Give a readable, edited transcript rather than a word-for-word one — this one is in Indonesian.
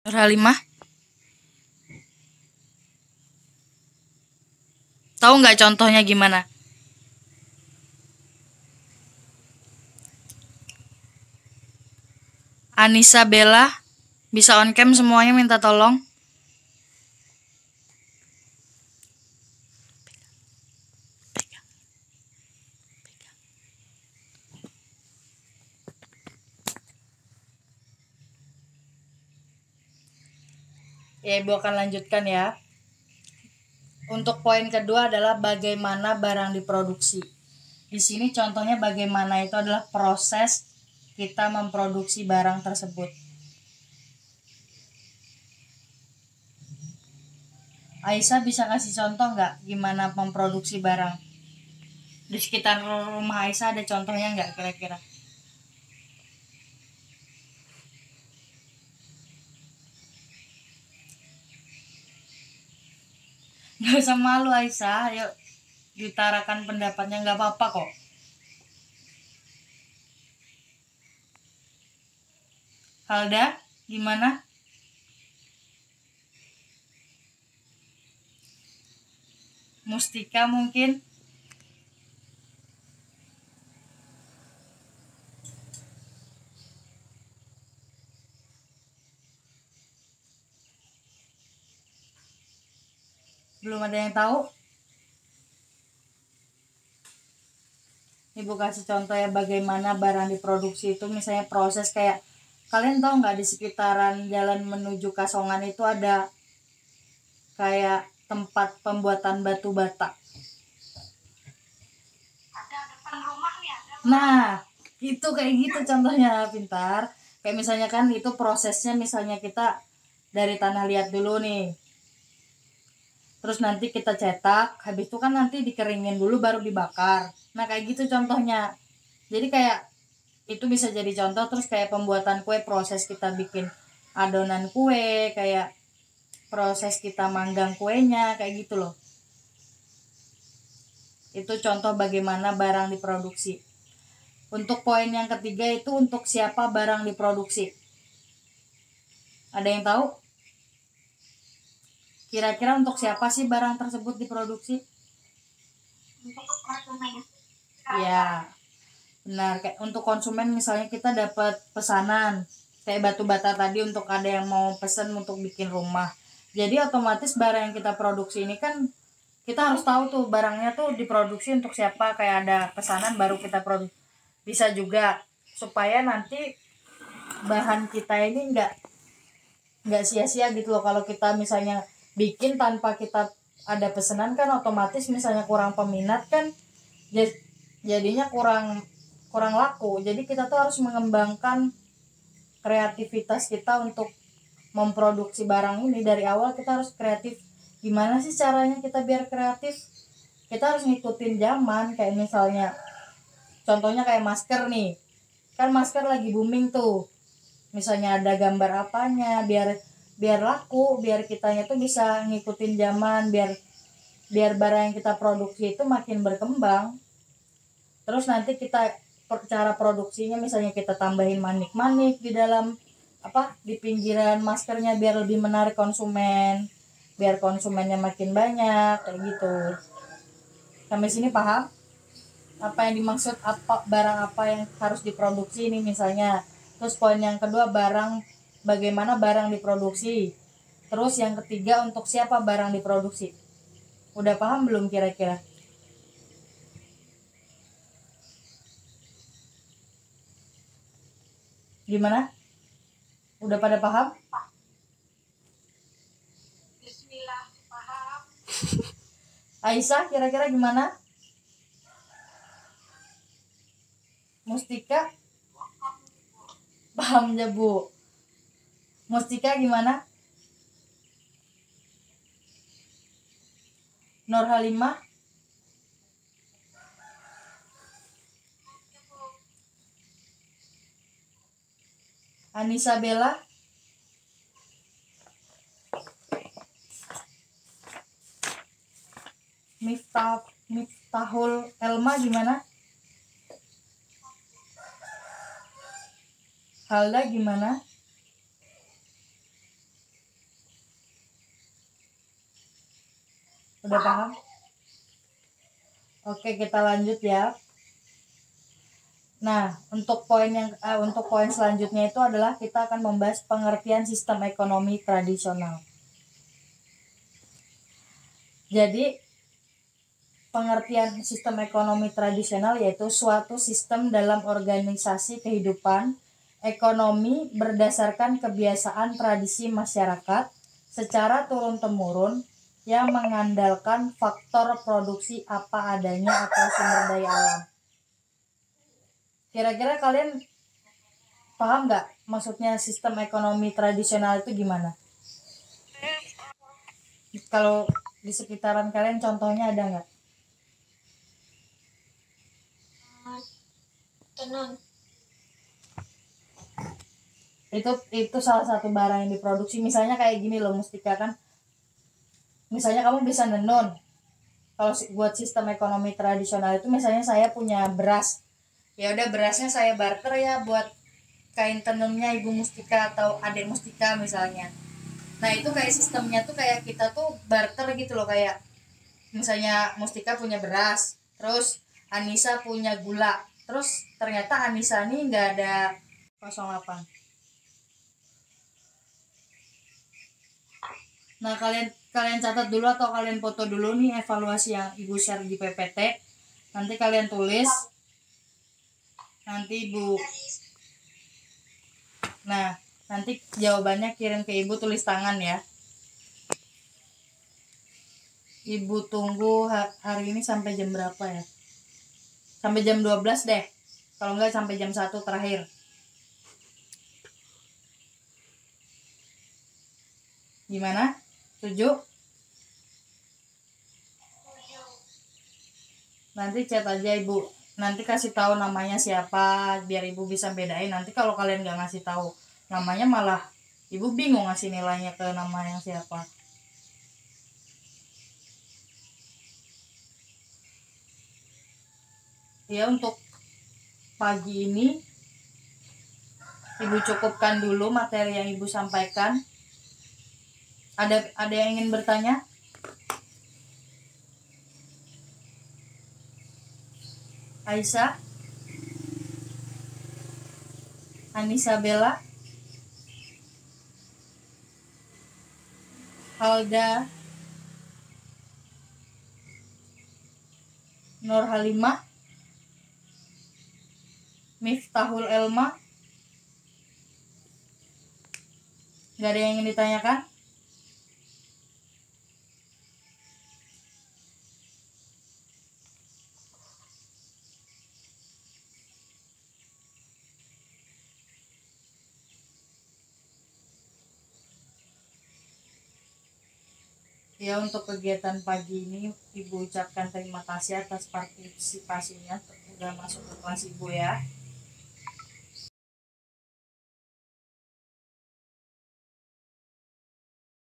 Nur Halimah, tahu nggak contohnya gimana? Anissa Bella, bisa on cam semuanya, minta tolong. Ya, Ibu akan lanjutkan ya. Untuk poin kedua adalah bagaimana barang diproduksi. Di sini contohnya bagaimana itu adalah proses kita memproduksi barang tersebut. Aisyah bisa kasih contoh nggak gimana memproduksi barang? Di sekitar rumah Aisyah ada contohnya nggak kira-kira? Nggak usah malu Aisyah, yuk diutarakan pendapatnya, nggak apa-apa kok. Halda, gimana? Mustika mungkin? Belum ada yang tahu? Ibu kasih contoh ya bagaimana barang diproduksi itu, misalnya proses kayak kalian tahu nggak di sekitaran jalan menuju Kasongan itu ada kayak tempat pembuatan batu bata. Ada depan rumah nih ada. Nah, itu kayak gitu contohnya, pintar. Kayak misalnya kan itu prosesnya, misalnya kita dari tanah liat dulu nih. Terus nanti kita cetak, habis itu kan nanti dikeringin dulu baru dibakar. Nah, kayak gitu contohnya. Jadi kayak itu bisa jadi contoh. Terus kayak pembuatan kue, proses kita bikin adonan kue, kayak proses kita manggang kuenya, kayak gitu loh. Itu contoh bagaimana barang diproduksi. Untuk poin yang ketiga itu untuk siapa barang diproduksi. Ada yang tahu? Kira-kira untuk siapa sih barang tersebut diproduksi? Untuk konsumen. Ya, benar. Kayak untuk konsumen, misalnya kita dapat pesanan kayak batu bata tadi, untuk ada yang mau pesen untuk bikin rumah. Jadi otomatis barang yang kita produksi ini kan kita harus tahu tuh barangnya tuh diproduksi untuk siapa, kayak ada pesanan baru kita produksi. Bisa juga supaya nanti bahan kita ini nggak sia-sia gitu loh. Kalau kita misalnya bikin tanpa kita ada pesanan kan otomatis misalnya kurang peminat kan, jadinya kurang kurang laku. Jadi kita tuh harus mengembangkan kreativitas kita untuk memproduksi barang ini. Dari awal kita harus kreatif. Gimana sih caranya kita biar kreatif? Kita harus ngikutin zaman. Kayak misalnya contohnya kayak masker nih, kan masker lagi booming tuh. Misalnya ada gambar apanya, biar biar laku, biar kitanya tuh bisa ngikutin zaman, biar biar barang yang kita produksi itu makin berkembang. Terus nanti kita cara produksinya, misalnya kita tambahin manik-manik di dalam di pinggiran maskernya biar lebih menarik konsumen, biar konsumennya makin banyak, kayak gitu. Sampai sini paham apa yang dimaksud, apa barang apa yang harus diproduksi ini misalnya. Terus poin yang kedua bagaimana barang diproduksi. Terus yang ketiga untuk siapa barang diproduksi. Udah paham belum kira-kira? Gimana? Udah pada paham? Bismillah, paham. Aisyah kira-kira gimana? Mustika? Paham ya Bu. Mustika gimana? Nur Halimah? Anissa Bella? Miftahul Elma gimana? Halda gimana? Udah paham? Oke, kita lanjut ya. Nah, untuk poin selanjutnya itu adalah kita akan membahas pengertian sistem ekonomi tradisional. Jadi, pengertian sistem ekonomi tradisional yaitu suatu sistem dalam organisasi kehidupan ekonomi berdasarkan kebiasaan tradisi masyarakat secara turun-temurun yang mengandalkan faktor produksi apa adanya atau sumber daya alam. Kira-kira kalian paham nggak maksudnya sistem ekonomi tradisional itu gimana? Kalau di sekitaran kalian contohnya ada nggak? Tenun. Itu salah satu barang yang diproduksi. Misalnya kayak gini loh Mustika kan. Misalnya kamu bisa nenun. Kalau buat sistem ekonomi tradisional itu misalnya saya punya beras. Ya udah berasnya saya barter ya buat kain tenunnya Ibu Mustika atau Adik Mustika misalnya. Nah itu kayak sistemnya tuh kayak kita tuh barter gitu loh, kayak misalnya Mustika punya beras, terus Anissa punya gula, terus ternyata Anissa nih nggak ada 08. Nah kalian catat dulu atau kalian foto dulu nih evaluasi yang Ibu share di PPT. Nanti kalian tulis. Nanti Ibu. Nah nanti jawabannya kirim ke Ibu tulis tangan ya. Ibu tunggu hari ini sampai jam berapa ya? Sampai jam 12 deh. Kalau enggak sampai jam 1 terakhir. Gimana? Setuju? Nanti chat aja Ibu. Nanti kasih tahu namanya siapa biar Ibu bisa bedain. Nanti kalau kalian nggak ngasih tahu namanya malah Ibu bingung ngasih nilainya ke nama yang siapa. Ya untuk pagi ini Ibu cukupkan dulu materi yang Ibu sampaikan. Ada yang ingin bertanya? Aisyah, Anissa Bella, Alda, Nur Halimah, Miftahul Elma. Gak ada yang ingin ditanyakan? Ya untuk kegiatan pagi ini Ibu ucapkan terima kasih atas partisipasinya udah masuk ke kelas Ibu ya.